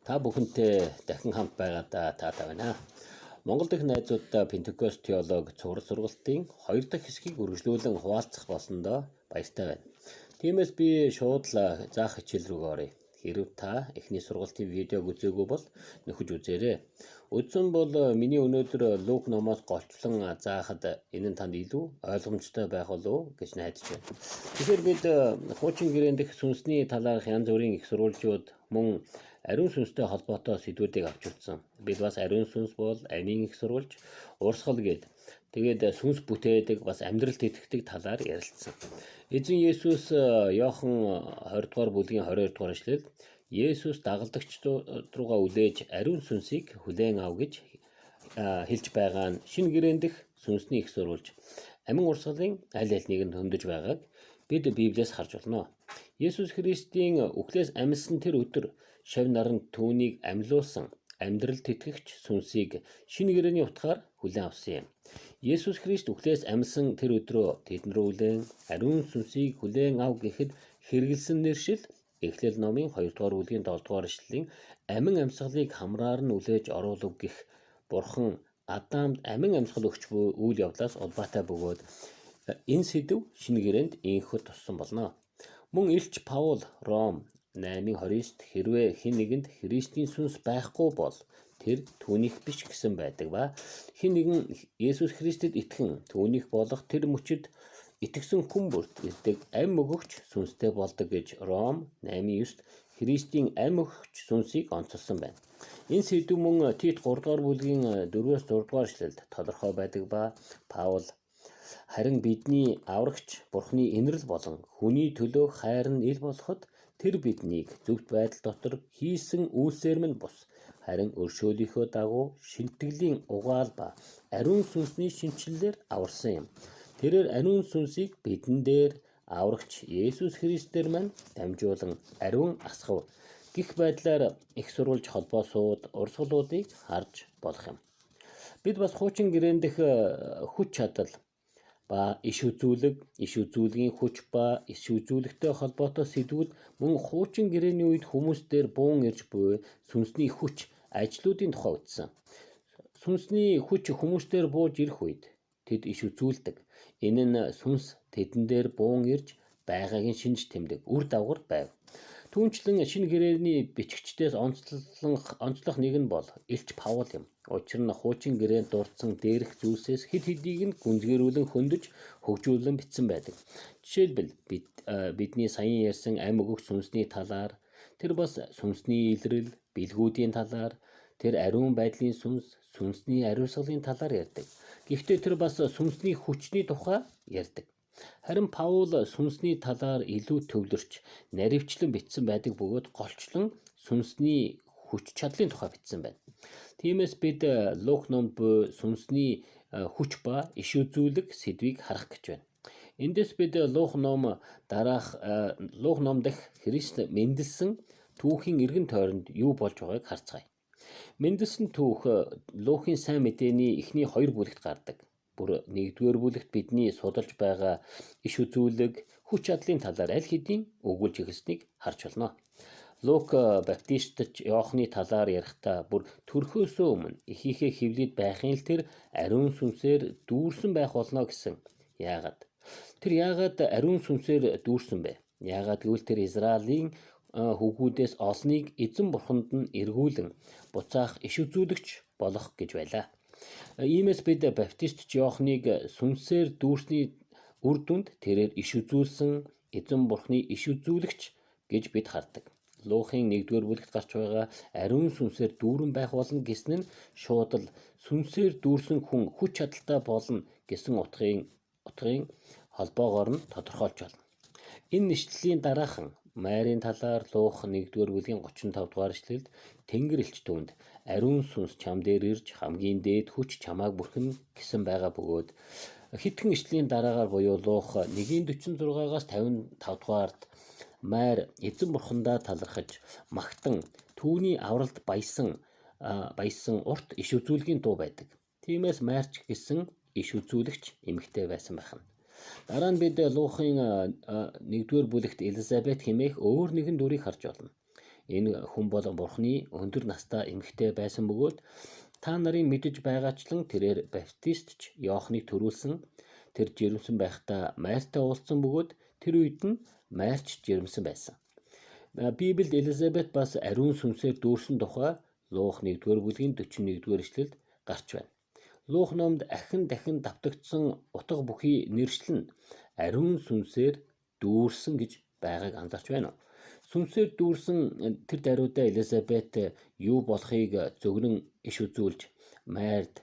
Та бүхэнтэй дахин хамт байгаадаа таатай байна. Монгол дахь найзуудаа Пентекост теолог цуврал сургалтын 2 дахь хэсгийг үргэлжлүүлэн хуваалцах болсондоо баяртай байна. Тиймээс би шууд л заах хичээл рүү оръё. Хэрв та эхний сургалтын видеог үзээгүй бол нөхөж үзээрэй. Үзсэн бол миний өнөөдөр Лук номоос голчлон заахад энэ нь танд илүү ойлгомжтой байх болов гэж найдаж байна. Тэгэхээр бид хуучин гэрээнд дэх сүнсний талаарх янз бүрийн их сурвалжууд мөн ариун сүнстэй холбоотой сэдвүүдийг авч үзсэн. Бид бас ариун сүнс бол амийн их сурвалж, урсгал гээд тэгээд сүнс бүтээдэг бас амьдралд итгэдэг талаар ярилцсан. Эзэн Есүс Иохан 20 дугаар бүлгийн 22 дугаар эшлэл Есүс дагалдагчдууд руугаа үлээж ариун сүнсийг хүлээн ав гэж хэлж байгаа нь шинэ гэрээнд дэх сүнсний их сурвалж амин урсгалын аль аль нэгэнд хөндөж байгааг бид Библиэс харж болно. Есүс Христийн үхлээс амьсан тэр өдөр шав наранд түүнийг амьлуулсан амьдралд итгэгч сүнсийг шинэ гэрээний утгаар хүлээн авсан юм. Есүс Христ үхлээс амьсан тэр өдрөө тэдэн рүү үлээн ариун сүнсийг хүлээн ав гэхэд хэрэгэлсэн нэршил Эхлэл номын 2 дугаар бүлгийн 7 дугаар эшлэлийн амин амьсгалыг хамраар нь үлээж оруулав гэх Бурхан Адамд амин амьсгал өгч буй үйл явдлаас улбаатай бөгөөд энэ сэдв шинэ гэрээнд инхүү туссан болно. Мөн Илч Паул Ром 8:29-т хэрвээ хэн нэгэнд Христийн сүнс байхгүй бол тэр түүнийх биш гэсэн байдаг ба хэн нэгэн Есүс Христэд итгэн түүнийх болох тэр мөчид итгэсэн хүн бүрт ирдэг ам өгөгч сүнстэй болдог гэж Ром 8:9-т Христийн ам өгөгч сүнсийг онцолсон байна. Энэ сэдв мөн Тит 3 дугаар бүлгийн 4-6 дугаар эшлэлд тодорхой байдаг ба Паул харин бидний аврагч Бурхны инрэл болон хүний төлөө хайр нь ил болоход тэр биднийг зөвхт байдал дотор хийсэн үйлсээр минь бус харин өршөөлийнхөө дагуу шинтгэлийн угаал ба ариун сүнсний шинчиллээр аварсан юм. Тэрээр ариун сүнсийг бидэн дээр аврагч Есүс Христээр мань дамжуулан ариун асгав гэх байдлаар их сурвалж холбоо сууд урсгалуудыг харж болох юм. Бид бас хуучин гэрээнд дэх хүч чадал ба иш үзүүлгийн хүч ба иш үзүүлэгтэй холбоотой сэдвүүд мөн хуучин гэрээний үед хүмүүс дээр буун ирж буй сүнсний хүч ажлуудын тухай үзсэн. Сүнсний хүч хүмүүс дээр бууж ирэх үед тэд иш үзүүлдэг. Энэ нь сүнс тэдэн дээр буун ирж байгааг нь шинж тэмдэг үр дагавар байв. Түүнчлэн шинэ гэрээний бичгчдээс онцлох нэг нь бол Илч Паул юм. Учир нь хуучин гэрээнд дурдсан дээрх зүйлсээс хэд хэдийг нь гүнзгийрүүлэн хөндөж хөгжүүлэн бичсэн байдаг. Жишээлбэл бидний саяхан ярьсан ам өгөх сүнсний талаар, тэр бас сүнсний илрэл, бэлгүүдийн талаар, тэр ариун байдлын сүнс, сүнсний ариусгалын талаар ярьдаг. Гэхдээ тэр бас сүнсний хүчний тухай ярьдаг. Харин Паул сүнсний талаар илүү төвлөрч, наривчлан бичсэн байдаг бөгөөд голчлон сүнсний хүч чадлын тухай бичсэн байна. Тиймээс бид Лук номд буй сүнсний хүч ба иш үзүүлэг сэдвийг харах гэж байна. Эндээс бид Лук ном дэх Христ мэндэлсэн түүхийн эргэн тойронд юу болж байгааг харцгаая. Мэндэлсэн түүх Лукийн сайн мэдээний эхний 2 бүлэгт гардаг. Бүр 1-р бүлэгт бидний судалж байгаа иш үзүүлэг, хүч чадлын талаар аль хэдийн өгүүлж эхэлснийг харж болно. Лук баптистч Иохны талаар ярихдаа бүр төрхөөсөө өмнө ихийнхээ хөвлөд байхын л тэр ариун сүнсээр дүүрсэн байх болно гэсэн. Яагаад? Тэр яагаад ариун сүнсээр дүүрсэн бэ? Яагаад гэвэл тэр Израилийн хүүгүүдээс олныг эзэн бурханд нь эргүүлэн буцаах иш үзүүлэгч болох гэж байлаа. Иймээс бид баптистч Иохныг сүнсээр дүүрсний үр дүнд тэрээр иш үзүүлсэн эзэн бурхны иш үзүүлэгч гэж бид хардаг. Луухын 1-р бүлэгт гарч байгаа ариун сүнсээр дүүрэн байх болно гэсэн нь шууд л сүнсээр дүүрсэн хүн хүч чадалтай болно гэсэн утгын холбоогоор нь тодорхойлж байна. Энэ нэшлэлийн дараахан Майрын талаар Лух 1-р бүлгийн 35 дугаар эшлэлд Тэнгэр элч түүнд ариун сүнс чам дээр ирж хамгийн дээд хүч чамааг бүрхэн гэсэн байгаа бөгөөд хэдхэн эшлийн дараагаар буюу Лух 1:46-аас 55 дугаард Майр эзэн бурхандаа талархаж магтан түүний авралт баясан урт иш үзүүлгийн дуу байдаг. Тиймээс Майрч гэсэн иш үзүүлэгч эмэгтэй байсан байна. Дараа нь бид Луухын 1-р бүлэгт Элизабет хэмээх өөр нэгэн дүрийг харж байна. Энэ хүн бол Бурхны өндөр настай эмэгтэй байсан бөгөөд та нарын мэдэж байгаачлан тэрээр баптистч Иохныг төрүүлсэн. Тэр жирэмсэн байхдаа Марьтай уулзсан бөгөөд тэр үед нь Марьч жирэмсэн байсан. Библиэд Элизабет бас ариун сүнсээр дүүрсэн тухай Луух 1-р бүлгийн 41-р эшлэлд гарч байна. Луух номд ахин дахин давтагдсан утга бүхий нэршлэн ариун сүнсээр дүүрсэн гэж байгааг анзаарч байна уу? Сүнсээр дүүрсэн тэр даруйдаа Элизабет юу болохыг зөгнөн иш үзүүлж Марьд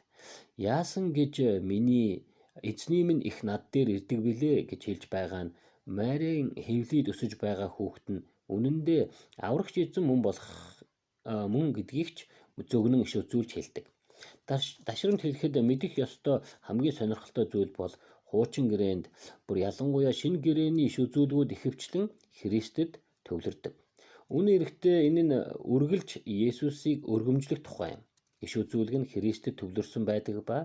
яасан гэж миний эзний минь их над дээр ирдэг билээ гэж хэлж байгаа нь Марийн хэвлийд өсөж байгаа хүүхэд нь үнэндээ аврагч эзэн мөн гэдгийг ч зөгнөн иш үзүүлж хэлдэг. Дашрамт хэлэхэд мэдэх ёстой хамгийн сонирхолтой зүйл бол хуучин гэрээнд бүр ялангуяа шинэ гэрээний иш үзүүлгүүд ихэвчлэн Христэд төвлөрдөг. Үүний эрэхтээ энэ нь үргэлж Есүсийг өргөмжлөх тухай юм. Иш үзүүлэг нь Христэд төвлөрсөн байдаг ба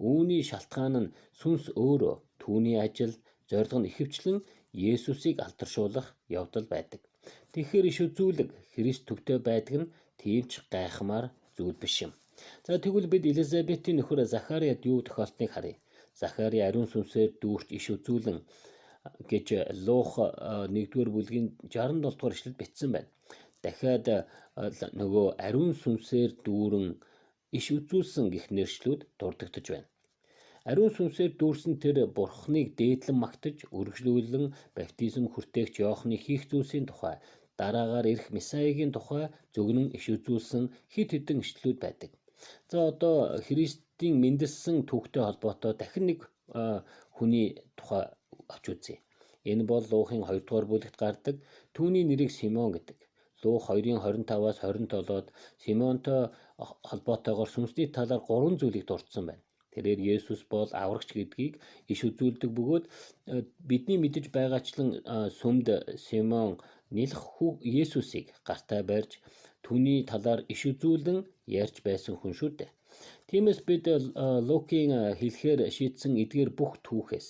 үүний шалтгаан нь сүнс өөрөө түүний ажил, зорилго нь ихэвчлэн Есүсийг алдаршуулах явдал байдаг. Тэгэхээр иш үзүүлэг Христ төвтэй байдаг нь тийм ч гайхмаар зүйл биш юм. За тэгвэл бид Элизабетийн нөхөр Захариад юу тохиолсныг харъя. Захари ариун сүнсээр дүүрч иш үзүүлэн гэж Луух 1-р бүлгийн 67-р эшлэлд бичсэн байна. Дахиад нөгөө ариун сүнсээр дүүрэн иш үзүүлсэн гэх нэршлүүд дурддагдж байна. Ариун сүнсээр дүүрсэн тэр Бурхныг дээдлэн магтаж үргэлжлүүлэн баптизм хүртээгч Иохны хийх зүйлсийн тухай, дараагаар ирэх Месаягийн тухай зөгнөн иш үзүүлсэн хэд хэдэн ишлэлүүд байдаг. За одоо Христийн мэндэлсэн түүхтэй холбоотой дахин нэг хүний тухай авч үзье. Энэ бол Луухын 2-р бүлэгт гардаг. Түүний нэрийг Симеон гэдэг. Луух 2:25-аас 27-д Симеонтой холбоотойгоор сүнсний талаар 3 зүйлийг дурдсан байна. Тэрээр Есүс бол аврагч гэдгийг иш үзүүлдэг бөгөөд бидний мэдэж байгаачлан сүмд Симеон нэлэх Есүсийг гартаа барьж түүний талаар иш үзүүлэн ярьж байсан хүн шүү дээ. Тиймээс бид Лукийн хэлэхээр шийдсэн эдгээр бүх түүхээс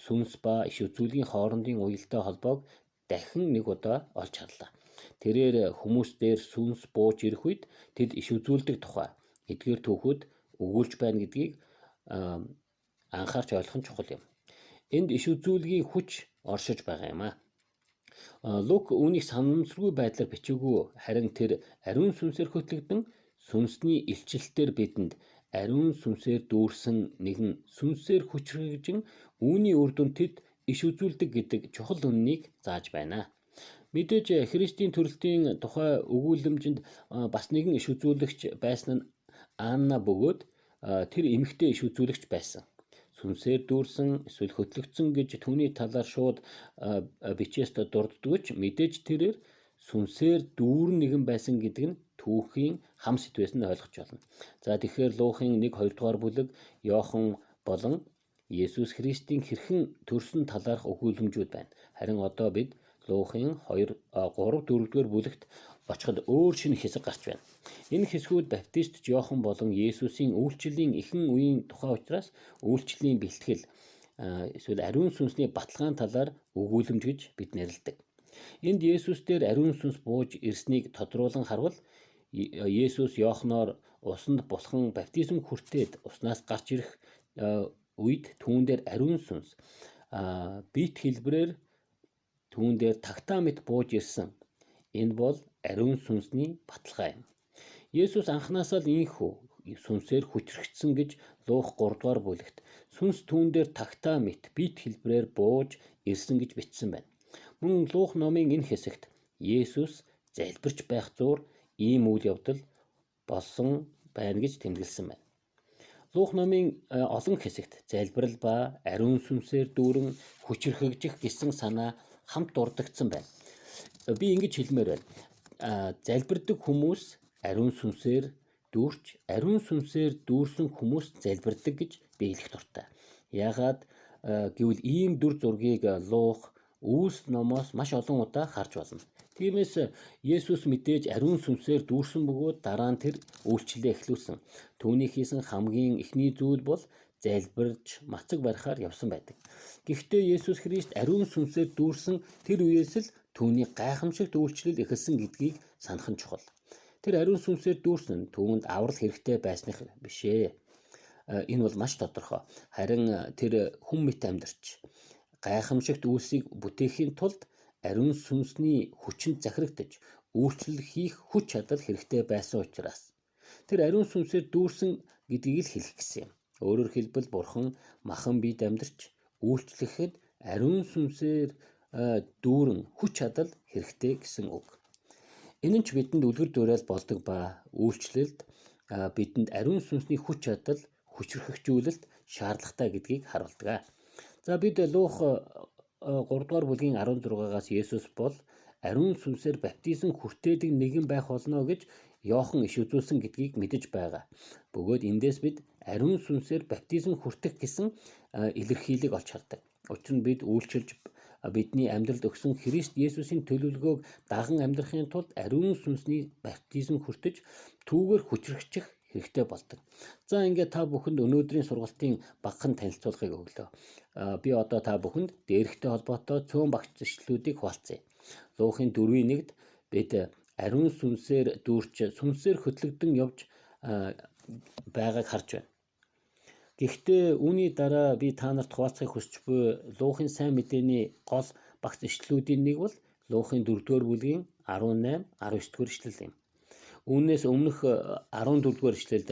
сүнс ба иш үзүүлгийн хоорондын уялдаа холбоог дахин нэг удаа олж харлаа. Тэрээр хүмүүс дээр сүнс бууж ирэх үед тэд иш үзүүлдэг тухай эдгээр түүхүүд өгүүлж байна гэдгийг анхаарч ойлгох нь чухал юм. Энд иш үзүүлгийн хүч оршиж байгаа юм аа. Лук үүнийг санамсаргүй байдлаар бичээгүй, харин тэр ариун сүнсээр хөтлөгдөн сүнсний илчилтээр бидэнд ариун сүнсээр дүүрсэн нэгэн сүнсээр хүчрхэгжин үүний үр дүнд тэд иш үзүүлдэг гэдэг чухал үннийг зааж байна. Мэдээж Христийн төрөлтийн тухай өгүүлэмжинд бас нэгэн иш үзүүлэгч байсан нь Анна бөгөөд тэр эмэгтэй иш үзүүлэгч байсан. Сүнсээр дүүрсэн эсвэл хөтлөгдсөн гэж түүний талаар шууд бичээс дурддагч мэдээж тэрээр сүнсээр дүүрэн нэгэн байсан гэдэг нь түүхийн хам сэдвээс нь ойлгож байна. За тэгэхээр Луухын 1-2 дугаар бүлэг Иохан болон Есүс Христийн хэрхэн төрсөн талаарх өгүүлэмжүүд байна. Харин одоо бид Луухын 3-4 бүлэгт очиход өөр шинэ хэсэг гарч байна. Энэ хэсгүүд баптистч Иохан болон Есүсийн үйлчлэлийн эхэн үеийн тухай учраас үйлчлэлийн бэлтгэл эсвэл ариун сүнсний баталгаан талаар өгүүлэмж гэж бид нэрлэдэг. Энд Есүс дээр ариун сүнс бууж ирснийг тодруулан харвал Есүс Иоханоор усанд булхан баптизм хүртээд уснаас гарч ирэх үед түүн дээр ариун сүнс бит хэлбэрээр түүн дээр тагтаа мэт бууж ирсэн. Энэ бол ариун сүнсний баталгаа юм. Есүс анхнаасаа л ийхүү сүнсээр хүчрхэгдсэн гэж Луух 3 дугаар бүлэгт сүнс түүн дээр тагтаа мэт бит хэлбэрээр бууж ирсэн гэж бичсэн байна. Мөн Луух номын энэ хэсэгт Есүс залбирч байх зуур ийм үйл явдал болсон байна гэж тэмдэглэсэн байна. Луух номын олон хэсэгт залбирал ба ариун сүнсээр дүүрэн хүчрхэгжих гэсэн санаа хамт дурддагдсан байна. Би ингэж хэлмээр байна. Залбирдаг хүмүүс ариун сүнсээр дүүрч, ариун сүнсээр дүүрсэн хүмүүс залбирдаг гэж би хэлэх дуртай. Яагаад гэвэл ийм дүр зургийг Луух Үлс номоос маш олон удаа харж болно. Тиймээс Есүс мэдээж ариун сүнсээр дүүрсэн бөгөөд дараа нь тэр үйлчлэлээ эхлүүлсэн. Түүний хийсэн хамгийн эхний зүйл бол залбирч мацаг барихаар явсан байдаг. Гэхдээ Есүс Христ ариун сүнсээр дүүрсэн тэр үеэс л түүний гайхамшигт үйлчлэл эхэлсэн гэдгийг санах нь чухал. Тэр ариун сүнсээр дүүрсэн нь түүнд аврал хэрэгтэй байсных бишээ. Энэ бол маш тодорхой. Харин тэр хүн мэт амьдарч гайхамшигт үйлсийг бүтээхийн тулд ариун сүнсний хүчинд захирагдаж үйлчлэл хийх хүч чадал хэрэгтэй байсан учраас тэр ариун сүнсээр дүүрсэн гэдгийг л хэлэх гэсэн юм. Өөрөөр хэлбэл бурхан махан биед амьдарч үйлчлэхэд ариун сүнсээр дүүрэн хүч чадал хэрэгтэй гэсэн үг. Энэ нь ч бидэнд үлгэр дуурайл болдог ба үйлчлэлд бидэнд ариун сүнсний хүч чадал хүчрхэгжүүлэлт шаардлагатай гэдгийг харуулдаг. За бид Лух 3 дугаар бүлгийн 16-аас Есүс бол ариун сүнсээр баптизм хүртээдэг нэгэн байх болно гэж Иохан иш үзүүлсэн гэдгийг мэдэж байгаа. Бөгөөд эндээс бид ариун сүнсээр баптизм хүртэх гэсэн илэрхийлийг олж хардаг. Учир нь бид үйлчилж бидний амьдралд өгсөн Христ Есүсийн төлөвлөгөөг даган амьдрахын тулд ариун сүнсний баптизм хүртэж түүгээр хүчрхэгжих хэрэгтэй болдог. За ингээд та бүхэнд өнөөдрийн сургалтын багахан танилцуулгыг өглөө. Би одоо та бүхэнд дээрхтэй холбоотой цөөн багц ишлэлүүдийг хуваалцъя. Луухын 4:1-д бид ариун сүнсээр дүүрч сүнсээр хөтлөгдөн явж байгааг харж байна. Гэхдээ үүний дараа би та нарт хуваалцахыг хүсч буй Луухын сайн мэдээний гол багц ишлэлүүдийн нэг бол Луухын 4-р бүлгийн 18-19-р ишлэл юм. Үүнээс өмнөх 14-р ишлэлд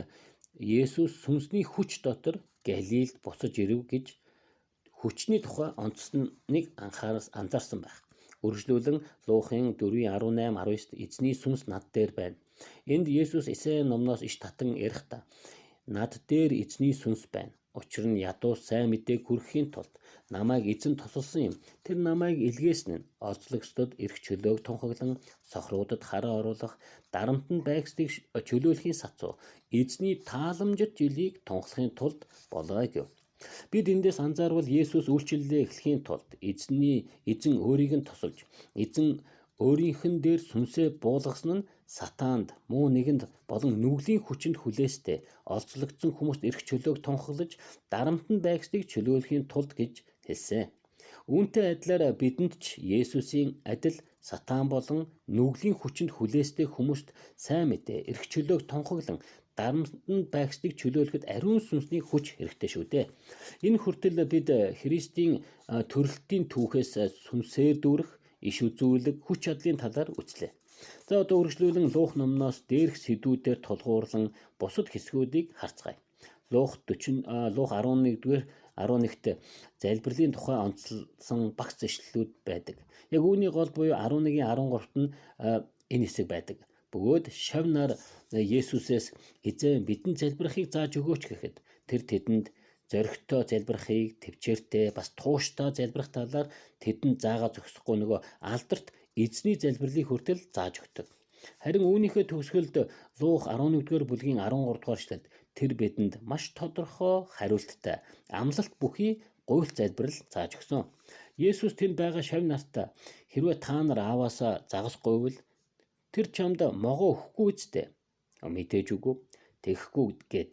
Есүс сүнсний хүч дотор Галилд буцаж ирэв гэж хүчний тухай онцлоныг анзаарсан байх. Үргэлжлүүлэн Луухын 4:18-19 эзний сүнс над дээр байна. Энд Есүс Исая номноос иш татан ярихдаа над дээр эзний сүнс байна. Учир нь ядуу сайн мэдээг хүргэхийн тулд намайг эзэн тусалсан юм. Тэр намайг илгээсэн нь олзлогчдод эрх чөлөөг тунхаглан, сохруудад хараа оруулах, дарамтнд байгсдыг чөлөөлөхийн сацуу, эзний тааламжит жилийг тунхлахын тулд болоо гэв. Бид эндээс анзаарвал Есүс үйлчлэлээ эхлэхийн тулд эзэн өөрийг нь тусалж, эзэн өөрийнхэн дээр сүнсээ буулгасан нь сатаанд, муу нэгэнд болон нүглийн хүчинд хүлээстэй олзлогдсон хүмүүст эрх чөлөөг тунхаглаж, дарамтнд байгсдыг чөлөөлөхийн тулд гэж хэлсэн. Үүнтэй адилаар бидэнд ч Есүсийн адил сатан болон нүглийн хүчинд хүлээстэй хүмүүст сайн мэдээ, эрх чөлөөг тунхаглан, дарамтнд байгсдыг чөлөөлөхөд ариун сүнсний хүч хэрэгтэй шүү дээ. Энэ хүртэл бид Христийн төрөлтийн түүхээс сүнсээр дүүрэх, иш үзүүлэг, хүч чадлын талаар үзлээ. За одоо үргэлжлүүлэн Лух номноос дээрх сэдвүүдээр тулгуурлан бусад хэсгүүдийг харцгаая. Лух 11-д залбирлын тухай онцлсан багц ишлэлүүд байдаг. Яг үүний гол буюу 11-13-т нь энэ хэсэг байдаг. Бөгөөд шав нар Есүсээс эзэн бидэнд залбирахыг зааж өгөөч гэхэд тэр тэдэнд зоригтой залбирахыг, төвчээртэй бас тууштай залбирах талаар тэдэнд заагаад зогсохгүй нөгөө алдарт эзний залбирлыг хүртэл зааж өгдөг. Харин үүнийхээ төгсгөлд Лух 11-р бүлгийн 13-р эшлэлд тэр бидэнд маш тодорхой хариулттай амлалт бүхий гуйлт залбирал зааж өгсөн. Есүс тэнд байгаа шав нартаа хэрвээ та нар ааваасаа загасгүйвэл тэр чамд могоо өгөхгүй үсттэй. Мэдээж үгүй, тэгэхгүй гэд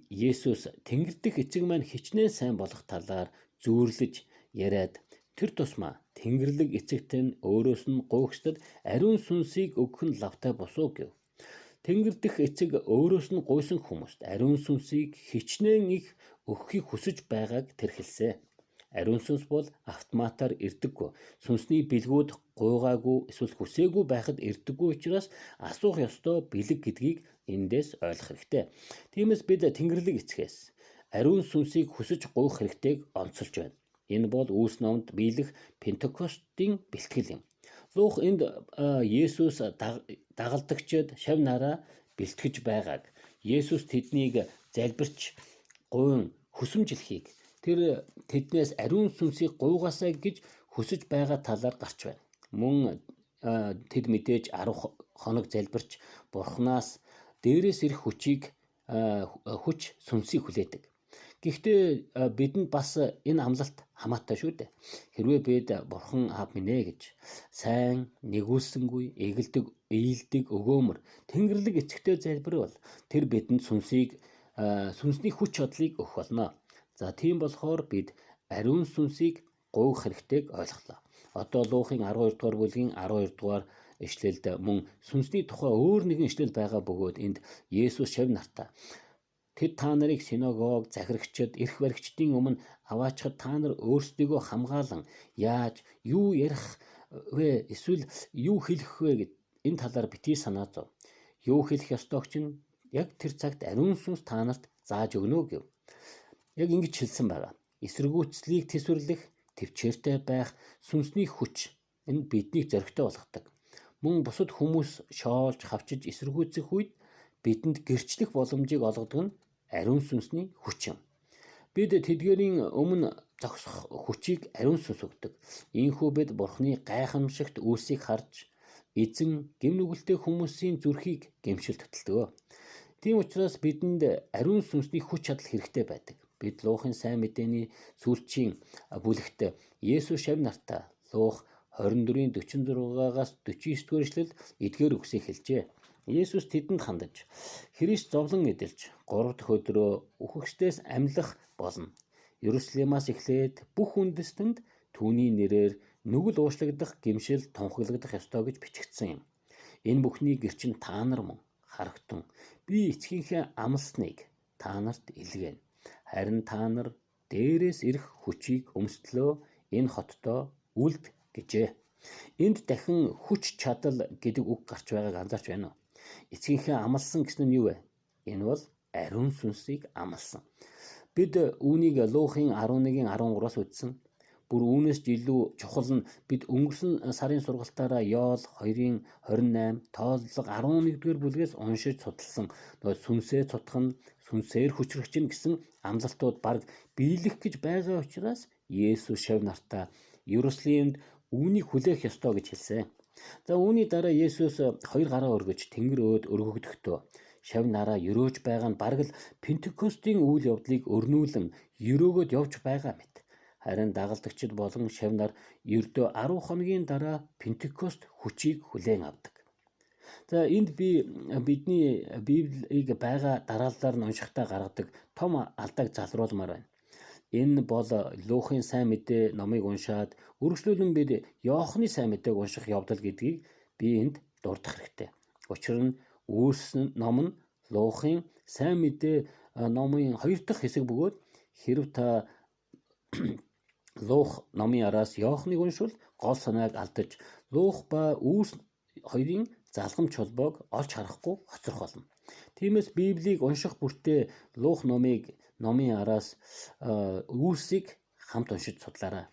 Есүс Тэнгэр дэх эцэг маань хичнээн сайн болох талаар зүүрлэж яриад тэр тусмаа Тэнгэрлэг эцэгт нь өөрөөс нь гуйгчдад ариун сүнсийг өгөх нь лавтай босуу гэв. Тэнгэр дэх эцэг өөрөөс нь гуйсан хүмүүст ариун сүнсийг хичнээн их өгөхийг хүсэж байгааг тэр хэлсэн. Ариун сүнс бол автоматар ирдэггүй. Сүнсний бэлгүүд гуйгаагүй эсвэл хүсээгүй байхад ирдэггүй учраас асуух ёстой бэлэг гэдгийг эндээс ойлгох хэрэгтэй. Тиймээс бид Тэнгэрлэг эцгээс ариун сүнсийг хүсэж гуйх хэрэгтэйг онцолж байна. Энэ бол Үлс номд биелэх Пентекостийн бэлтгэл юм. Лух энд Есүс дагалдагчид шав нараа бэлтгэж байгааг, Есүс тэднийг залбирч гуйн хүсэмжлэхийг, тэр тэднээс ариун сүнсийг гуйгаасаа гэж хүсэж байгаа талаар гарч байна. Мөн тэд мэдээж 10 хоног залбирч Бурханаас дээрээс ирэх хүч сүнсийг хүлээдэг. Гэхдээ бидэнд бас энэ амлалт хамаатай шүү дээ. Хэрвээ бид Бурхан аав минь ээ гэж сайн, нэгүүлсэнгүй, ээлдэг, өгөөмөр Тэнгэрлэг эцэгтэй залбирвал тэр бидэнд сүнсний хүч чадлыг өгөх болно. За тийм болохоор бид ариун сүнсийг гуйх хэрэгтэйг ойлголоо. Одоо Луухын 12 дугаар бүлгийн 12 дугаар ишлэлд мөн сүнсний тухай өөр нэгэн ишлэл байгаа бөгөөд энд Есүс шав нартаа тэд та нарыг синагог, захирагчид, эрх баригчдын өмнө аваачхад та нар өөрсдийгөө хамгаалan яаж юу ярих вэ эсвэл юу хэлэх вэ гэд энэ талаар битгий санаа зов. Юу хэлэх ёстойг чинь яг тэр цагт ариун сүнс та нарт зааж өгнө гэв. Яг ингэж хэлсэн байгаа. Эсэргүүцлийг тэсвэрлэх, төвчээртэй байх сүнсний хүч энэ биднийг зоригтой болгодог. Мөн бусад хүмүүс шоолж, хавчиж эсэргүүцэх үед бидэнд гэрчлэх боломжийг олгодог нь ариун сүнсний хүч юм. Бид тэдгээрийн өмнө зогсох хүчийг ариун сүнс өгдөг. Ийхүү бид Бурхны гайхамшигт үйлсийг харж эзэн гэм нүгэлтэй хүмүүсийн зүрхийг гэмшил төтөлдөө. Тийм учраас бидэнд ариун сүнсний хүч чадал хэрэгтэй байдаг. Бид Луухын сайн мэдээний сүүлчийн бүлэгт Есүс шав нартаа Луух 24:46-аас 49-р эшлэлд эдгээр үгсийг хэлжээ. Есүс тэдэнд хандаж Христ зовлон эдэлж 3 дахь өдрөө үхэгчдээс амьлах болно. Иерусалимаас эхлээд бүх үндэстэнд түүний нэрээр нүгэл уушлагдах гэмшил тунхаглагдах ёстой гэж бичигдсэн юм. Энэ бүхний гэрчин та нар мөн харагтун би эцгийнхээ амласныг та нарт илгээнэ. Харин та нар дээрээс ирэх хүчийг өмсдлөө энэ хотдоо үлд гэжээ. Энд дахин хүч чадал гэдэг үг гарч байгааг анзаарч байна уу? Эцгийнхээ амласан гэсэн нь юу вэ? Энэ бол ариун сүнсийг амласан. Бид үүнийг Луухын 11:13-аас үзсэн. Бүр үүнээс ч илүү чухал нь бид өнгөрсөн сарын сургалтаараа Йоол 2:28, Тооллого 11-р бүлгээс уншиж судалсан сүнсээ цутгах, сүнсээр хүчрэгчин гэсэн амлалтууд баг биелэх гэж байгаа учраас Есүс шав нартаа Иерусалимд үүнийг хүлээх ёстой гэж хэлсэн. За үүний дараа Есүс 2 гараа өргөж тэнгэр өөд өргөгдөхдөө шав нараа өрөөж байгаа нь бараг л Пентекостийн үйл явдлыг өрнүүлэн өрөөгөөд явж байгаа мэт. Харин дагалдагчид болон шав нар ердөө 10 хоногийн дараа Пентекост хүчийг хүлээн авдаг. За энд бидний Библийг байгаа дараалалаар нь уншихтаа гаргадаг том алдааг залруулмаар байна. Энэ бол Луухын сайн мэдээ номыг уншаад үргэлжлүүлэн бид Иохны сайн мэдээг унших явдал гэдгийг би энд дурдах хэрэгтэй. Учир нь Үйлс ном нь Луухын сайн мэдээ номын 2 дахь хэсэг бөгөөд хэрэв та Лух номын араас Иохныг уншвал гол санааг алдаж Лух ба Үйлс хоёрын залгамж холбоог олж харахгүй хоцрох болно. Тиймээс Библийг унших бүртээ Лух номын араас Үйлсийг хамт уншиж судлаарай.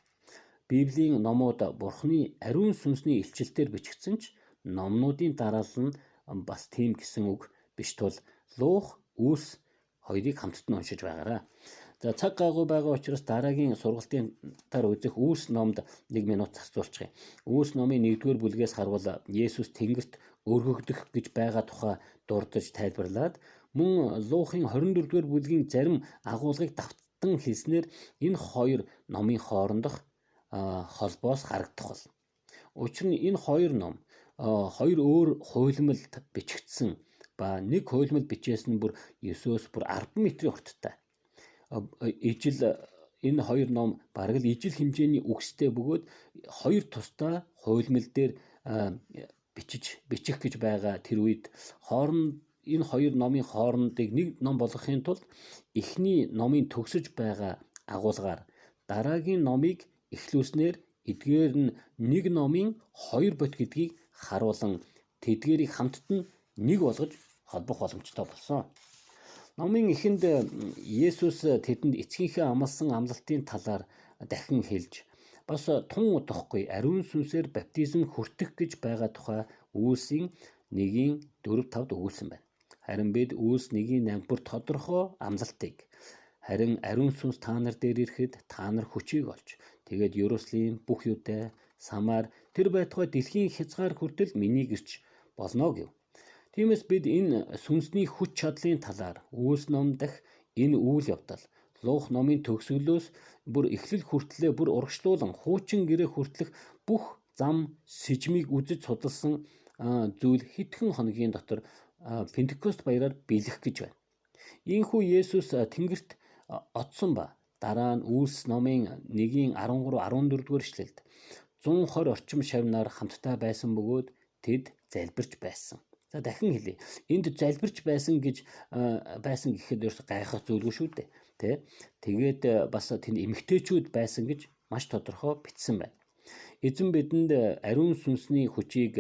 Библийн номууд Бурхны ариун сүнсний илчилтээр бичигдсэн ч номнуудын дараалал нь бас тийм гэсэн үг биш тул Лух, Үйлс хоёрыг хамтд нь уншиж байгаарай. За цаг гагуу байгаа учраас дараагийн сургалтын дараа үзэх Үйлс номд 1 минут зарцуулчих. Үйлс номын 1-р бүлгээс харвал Есүс тэнгэрт өргөгдөх гэж байгаа тухай дурдж тайлбарлаад мөн Луухын 24-р бүлгийн зарим агуулгыг давтан хэлснээр энэ хоёр номын хоорондох холбоос харагдах бол. Учир нь энэ хоёр ном хоёр өөр хуйлмалд бичигдсэн ба нэг хуйлмал бичээс нь бүр 9-өөс бүр 10 метрийн урттай. Ижил энэ хоёр ном бараг л ижил хэмжээний үгстэй бөгөөд хоёр тусдаа хуйлмал дээр бичих гэж байгаа тэр үед энэ хоёр номын хоорондыг нэг ном болгохын тулд эхний номын төгсөж байгаа агуулгаар дараагийн номыг эхлүүлснээр эдгээр нь нэг номын 2 бот гэдгийг харуулan тэдгээрийг хамтд нь нэг болгож холбох боломжтой болсон. Номын эхэнд Есүс тэдэнд эцгийнхээ амласан амлалтын талаар дахин хэлж бас тун удахгүй ариун сүнсээр баптизм хүртэх гэж байгаа тухай Үйлсийн 1:4-5-д өгүүлсэн байна. Харин бид Үйлс 1:8 бүр тодорхой амлалтыг харин ариун сүнс та нар дээр ирэхэд та нар хүчийг олж тэгээд Иерусалим, бүх Юдэ, Самар тэр байтугай дэлхийн хязгаар хүртэл миний гэрч болно гэв. Тиймээс бид энэ сүнсний хүч чадлын талаар Үйлс ном дахь энэ үйл явдал Лух номын төгсгөлөөс бүр эхлэл хүртлээр бүр урагшлуулан хуучин гэрээ хүртэлх бүх зам сэжмийг үзэж судалсан зүйл хэдхэн хоногийн дотор Пентекост баяраар биелэх гэж байна. Ийхүү Есүс тэнгэрт оцсон ба дараа нь Үйлс номын 1:13-14-р эшлэлд 120 орчим шавнаар хамтдаа байсан бөгөөд тэд залбирч байсан. За дахин хэлье. Энд залбирч байсан гэж байсан гэхэд ерөөс гайхах зүйлгүй шүү дээ. Тэ? Тэгээд бас тэнд эмэгтэйчүүд байсан гэж маш тодорхой бичсэн байна. Эзэн бидэнд ариун сүнсний хүчийг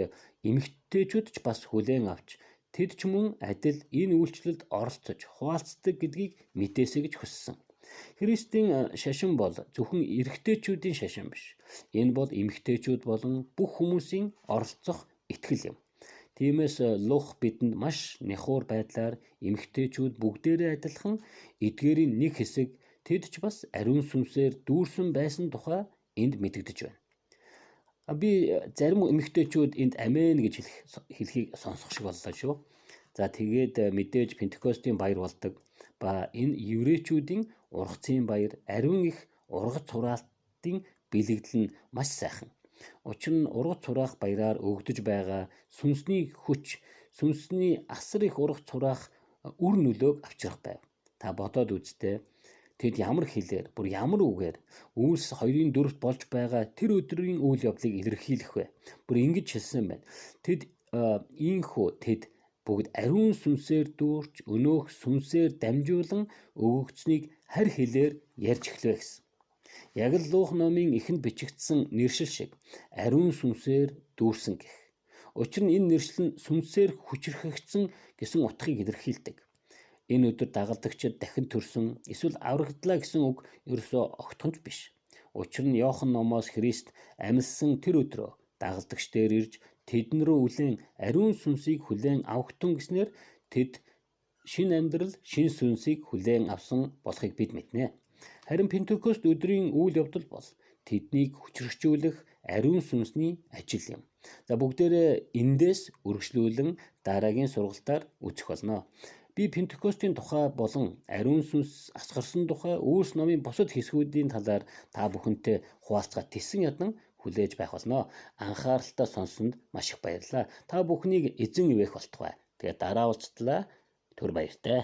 эмэгтэйчүүд ч бас хүлээн авч тэд ч мөн адил энэ үйлчлэлд оролцож хуваалцдаг гэдгийг мэдээсэй гэж хүссэн. Христийн шашин бол зөвхөн эрэгтэйчүүдийн шашин биш. Энэ бол эмэгтэйчүүд болон бүх хүмүүсийн оролцох итгэл юм. Тиймээс Лух бидэнд маш нягуур байдлаар эмэгтэйчүүд бүгдээрээ адилхан эдгээрийн нэг хэсэг тэд ч бас ариун сүнсээр дүүрсэн байсан тухай энд мэдэгдэж байна. Би зарим эмэгтэйчүүд энд амен гэж хэлхийг сонсох шиг боллоо шүү. За тэгээд мэдээж Пентекостийн баяр болдог ба энэ еврейчүүдийн ургацын баяр ариун их ургац хураалтын бэлэгдэл нь маш сайхан. Учир нь ургац хураах баяраар өгдөж байгаа сүнсний хүч, сүнсний асар их ургац хураах үр нөлөөг авчрах байв. Та бодоод үзтээ. Тэд ямар хэлээр, бүр ямар үгээр Үйлс 2:4-т болж байгаа тэр өдрийн үйл явдлыг илэрхийлэх вэ? Бүр ингэж хэлсэн байна. Тэд бүгд ариун сүнсээр дүүрч өнөөх сүнсээр дамжуулан өгөгдсөнийг харь хэлээр ярьж эхлэв гэсэн. Яг л Лух номын эхэнд бичигдсэн нэршил шиг ариун сүнсээр дүүрсэн гэх. Учир нь энэ нэршил нь сүнсээр хүчрхэгдсэн гэсэн утгыг илэрхийлдэг. Энэ өдөр дагалдагчид дахин төрсөн эсвэл аврагдлаа гэсэн үг ерөөсөө огтхонч биш. Учир нь Иохан номоос Христ амьдсан тэр өдрөө дагалдагч дээр ирж тэдэн рүү үлэн ариун сүнсийг хүлээн авахтун гэснээр тэд шин амьдрал, шин сүнсийг хүлээн авсан болохыг бид мэднэ. Харин Пентекост өдрийн үйл явдал бол тэднийг хүчрхжүүлэх ариун сүнсний ажил юм. За бүгдээрээ эндээс үргэлжлүүлэн дараагийн сургалтаар үзэх болно. Би Пентекостийн тухай болон ариун сүнс асгарсан тухай Үйлс номын бусад хэсгүүдийн талаар та бүхэнтэй хуваалцгаа тэсэн ядан хүлээж байх болно. Анхааралтай сонссонд маш их баярлалаа. Та бүхнийг эзэн ивэх болтугай. Тэгээ дараа уулзтлаа. Түр баяртай.